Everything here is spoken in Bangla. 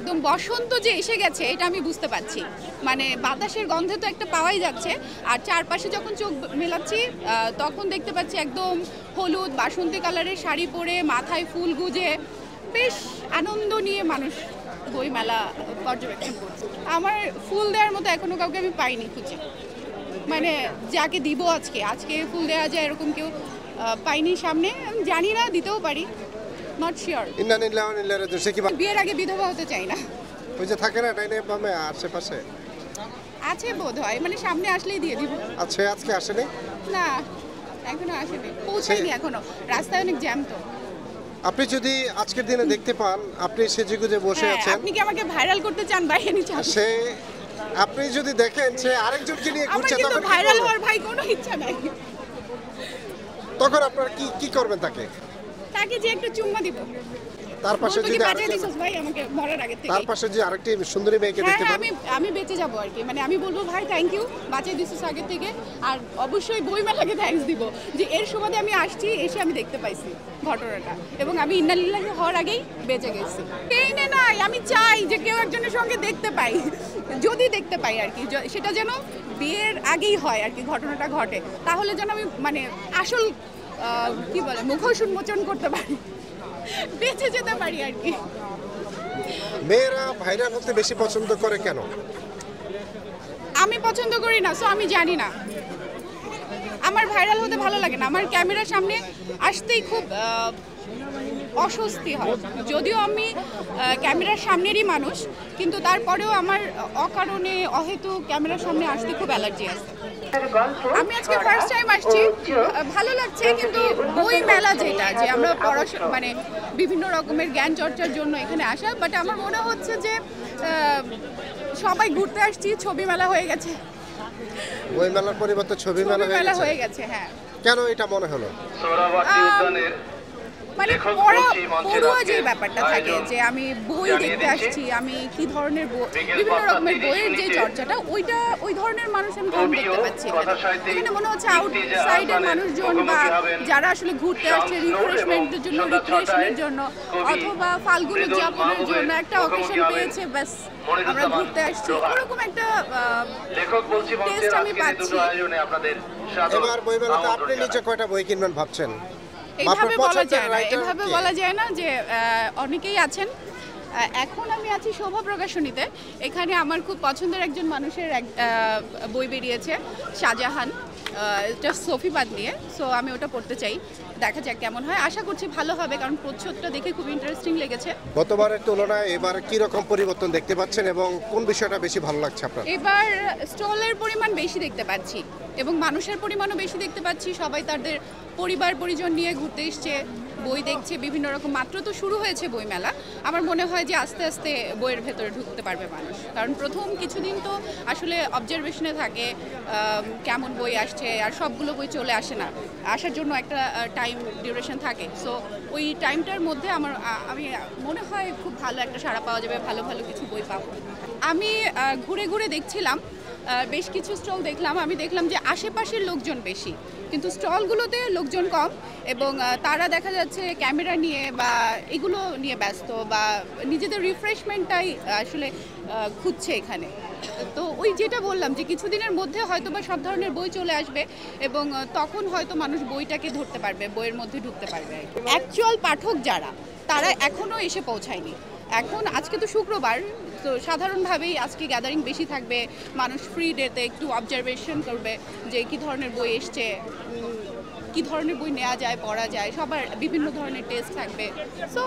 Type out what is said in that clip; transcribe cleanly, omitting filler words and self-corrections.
একদম বসন্ত যে এসে গেছে এটা আমি বুঝতে পারছি। মানে বাতাসের গন্ধে তো একটা পাওয়াই যাচ্ছে, আর চারপাশে যখন চোখ মেলাচ্ছি তখন দেখতে পাচ্ছি একদম হলুদ বাসন্তী কালারের শাড়ি পরে মাথায় ফুল গুজে বেশ আনন্দ নিয়ে মানুষ বইমেলা পর্যবেক্ষণ করছে। আমার ফুল দেওয়ার মতো এখনো কাউকে আমি পাইনি খুঁজে, মানে যাকে দিব আজকে ফুল দেওয়া যায় এরকম কেউ পাইনি সামনে। আমি জানি না, দিতেও পারি, নট শিওর। বিয়ের আগে বিধবা হতে চাই না। ওই যে থাকে না ডাইনে বামে আশেপাশে আছে বোধ হয়, মানে সামনে আসলেই দিয়ে দিব। আচ্ছা, আজকে আসেনি? না, এখনো আসেনি, পৌঁছায়নি এখনো, রাস্তায় অনেক জ্যাম তো। আপনি যদি আজকের দিনে দেখতে পান আপনি সেজেগুজে বসে আছেন, আপনি কি আমাকে ভাইরাল করতে চান বাইরে চান? সে আপনি যদি দেখেন সে আরেকজনকে নিয়ে ঘুরছে, তখন তখন ভাইরাল হওয়ার ভাই কোনো ইচ্ছা নাই। তখন আপনারা কি করবেন তাকে? তাকে যে একটু চুম্মা দিব। তার পাশে যদি ভাই আমাকে মরার আগে থেকে তার পাশে যে আরেকটি সুন্দরী মেয়েকে দেখতে পান, আমি বেঁচে যাবো আর কি। মানে আমি বলবো ভাই থ্যাংক ইউ, বাঁচিয়ে দিছিস আগে থেকে। আর অবশ্যই বইমেলাকে থ্যাঙ্কস দিব যে এর সুবাদে আমি আসছি, এসে আমি দেখতে পাইছি ঘটনাটা, এবং আমি ইন্নালিল্লাহি হওয়ার আগেই বেঁচে গেছি। পেইনে নাই, আমি চাই যে কেউ একজনের সঙ্গে দেখতে পাই, যদি দেখতে পাই আর কি, সেটা যেন বিয়ের আগেই হয় আর কি ঘটনাটা ঘটে, তাহলে যেন আমি মানে আসল কি বলে মুখোশ উন্মোচন করতে পারি, বেঁচে যেতে পারি আর কি। মেয়েরা ভাইরাল হতে বেশি পছন্দ করে কেন? আমি পছন্দ করি না, সো আমি জানি না। আমার ভাইরাল হতে ভালো লাগে না, আমার ক্যামেরার সামনে আসতেই খুব অস্বস্তি হয়। যদিও আমি ক্যামেরার সামনেরই মানুষ, কিন্তু তারপরেও আমার অকারণে অহেতুক ক্যামেরার সামনে আসতে খুব অ্যালার্জি আছে। আমি আজকে ফার্স্ট টাইম আসছি, ভালো লাগছে, কিন্তু বই মেলা যেটা যে আমরা পড়াশোনা মানে বিভিন্ন রকমের জ্ঞান চর্চার জন্য এখানে আসা, বাট আমার মনে হচ্ছে যে সবাই ঘুরতে আসছি, ছবি মেলা হয়ে গেছে। বই মেলার পরিবর্তে ছবি মেলা হয়ে গেছে। হ্যাঁ, কেন এটা মনে হলো? মানে পড়ুয়া যে ব্যাপারটা থাকে যে আমি বই দেখতে আসছি, আমি কি ধরনের বিভিন্ন রকমের বইয়ের যে চর্চাটা, ওই ধরনের মানুষ আমি কম দেখতে পাচ্ছি এখানে। মনে হচ্ছে আউটসাইডের মানুষজন বা যারা আসলে ঘুরতে আসছে রিফ্রেশমেন্টের জন্য, রিক্রিয়েশনের জন্য, অথবা ফাল্গুন উদযাপনের জন্য একটা অকেশন পেয়েছে, ব্যাস আমরা ঘুরতে আসছি, এরকম একটা টেস্ট আমি পাচ্ছি। এবার বইমেলাতে আপনি নিচে কয়টা বই কিনবেন ভাবছেন? এভাবে বলা যায় না যে অনেকেই আছেন। এখন আমি আছি শোভা প্রকাশনীতে, এখানে আমার খুব পছন্দের একজন মানুষের বই বেরিয়েছে, শাহজাহান, এটা সফিবাদ নিয়ে। সো আমি ওটা পড়তে চাই, দেখা যাক কেমন হয়, আশা করছি ভালো হবে, কারণ প্রচ্ছদটা দেখে খুব ইন্টারেস্টিং লেগেছে। গতবারের তুলনায় এবার কি রকম পরিবর্তন দেখতে পাচ্ছেন এবং কোন বিষয়টা বেশি ভালো লাগছে আপনার? এবার স্টলের পরিমাণ বেশি দেখতে পাচ্ছি এবং মানুষের পরিমাণও বেশি দেখতে পাচ্ছি। সবাই তাদের পরিবার পরিজন নিয়ে ঘুরতে এসছে, বই দেখছে বিভিন্ন রকম। মাত্র তো শুরু হয়েছে বইমেলা, আমার মনে হয় যে আস্তে আস্তে বইয়ের ভেতরে ঢুকতে পারবে মানুষ, কারণ প্রথম কিছুদিন তো আসলে অবজারভেশনে থাকে কেমন বই আসছে, আর সবগুলো বই চলে আসে না, আসার জন্য একটা টাইম ডিউরেশন থাকে। সো ওই টাইমটার মধ্যে আমি মনে হয় খুব ভালো একটা সাড়া পাওয়া যাবে, ভালো ভালো কিছু বই পাবো। আমি ঘুরে ঘুরে দেখছিলাম, বেশ কিছু স্টল দেখলাম, আমি দেখলাম যে আশেপাশের লোকজন বেশি, কিন্তু স্টলগুলোতে লোকজন কম, এবং তারা দেখা যাচ্ছে ক্যামেরা নিয়ে বা এগুলো নিয়ে ব্যস্ত, বা নিজেদের রিফ্রেশমেন্টটাই আসলে খুঁজছে এখানে। তো ওই যেটা বললাম যে কিছুদিনের মধ্যে হয়তো বা সব ধরনের বই চলে আসবে, এবং তখন হয়তো মানুষ বইটাকে ধরতে পারবে, বইয়ের মধ্যে ঢুকতে পারবে। অ্যাকচুয়াল পাঠক যারা, তারা এখনও এসে পৌঁছায়নি। এখন আজকে তো শুক্রবার, তো সাধারণভাবেই আজকে গ্যাদারিং বেশি থাকবে, মানুষ ফ্রি ডেতে একটু অবজারভেশন করবে যে কী ধরনের বই এসছে, কী ধরনের বই নেওয়া যায়, পড়া যায়, সবার বিভিন্ন ধরনের টেস্ট থাকবে। সো